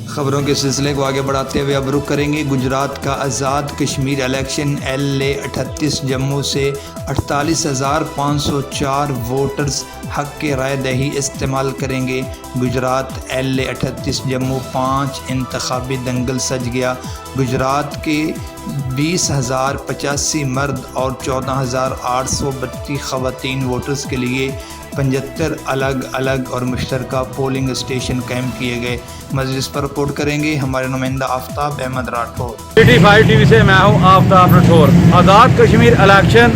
خبروں کے سلسلے کو آگے بڑھاتے ہوئے اب رخ کریں گے گجرات کا آزاد کشمیر الیکشن LA 38 جموں سے 48,504 ووٹرز حق رائے دہی استعمال کریں گے۔ گجرات LA 38 جموں 5 انتخابی دنگل سج گیا۔ گجرات کے 20,085 مرد اور 14,832 خواتین ووٹرز کے لیے 75 الگ الگ اور مشترکہ پولنگ اسٹیشن قائم کیے گئے۔ مزید اس پر رپورٹ کریں گے ہمارے نمائندہ آفتاب احمد راٹھور۔ PT5 TV سے میں ہوں آفتاب راٹھور۔ آزاد کشمیر الیکشن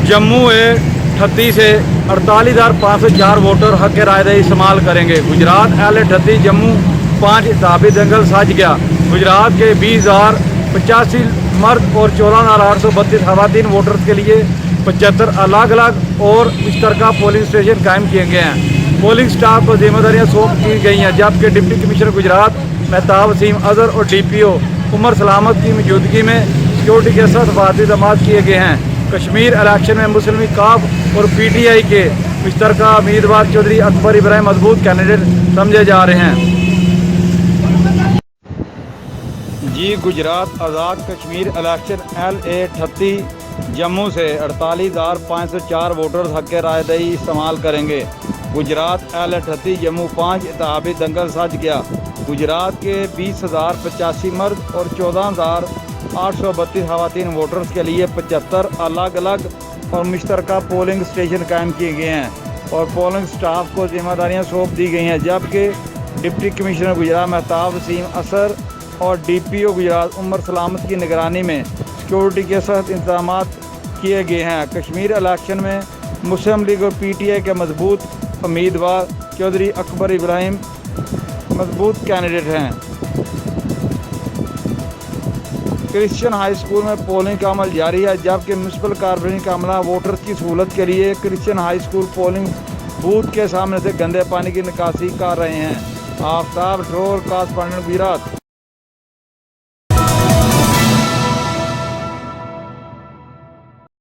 جموں 38 سے 48,504 ووٹر حق رائے دہی استعمال کریں گے۔ گجرات LA 38 جموں 5 انتخابی دنگل سج گیا۔ گجرات کے 20,085 مرد اور 14,832 خواتین ووٹرز کے لیے 75 الگ الگ اور مشترکہ پولنگ اسٹیشن قائم کیے گئے ہیں۔ پولنگ سٹاف کو ذمہ داریاں سونپ کی گئی ہیں، جبکہ ڈپٹی کمشنر گجرات مہتاب وسیم اظہر اور DPO عمر سلامت کی موجودگی میں سیکورٹی کے ساتھ حفاظتی اقدامات کیے گئے ہیں۔ کشمیر الیکشن میں مسلم کاف اور PTI کے مشترکہ امیدوار چودھری اکبر ابراہیم مضبوط کینڈیڈیٹ سمجھے جا رہے ہیں۔ گجرات آزاد کشمیر الیکشن LA 38 جموں سے 48,504 ووٹرز حق رائے دہی استعمال کریں گے۔ گجرات LA 38 جموں 5 انتخابی دنگل سج گیا۔ گجرات کے 20,085 مرد اور 14,832 خواتین ووٹرز کے لیے 75 الگ الگ اور مشترکہ پولنگ اسٹیشن قائم کیے گئے ہیں اور پولنگ سٹاف کو ذمہ داریاں سونپ دی گئی ہیں، جبکہ ڈپٹی کمشنر گجرات مہتاب وسیم اظہر اور DPO گجرات عمر سلامت کی نگرانی میں سیکورٹی کے سخت انتظامات کیے گئے ہیں۔ کشمیر الیکشن میں مسلم لیگ اور PTI کے مضبوط امیدوار چودھری اکبر ابراہیم مضبوط کینڈیڈیٹ ہیں۔ کرسچن ہائی اسکول میں پولنگ کا عمل جاری ہے، جبکہ میونسپل کارپوریشن کا عملہ ووٹرز کی سہولت کے لیے Christian high school polling booth کے سامنے سے گندے پانی کی نکاسی کر رہے ہیں۔ آفتاب راٹھور، کارسپونڈنٹ گجرات۔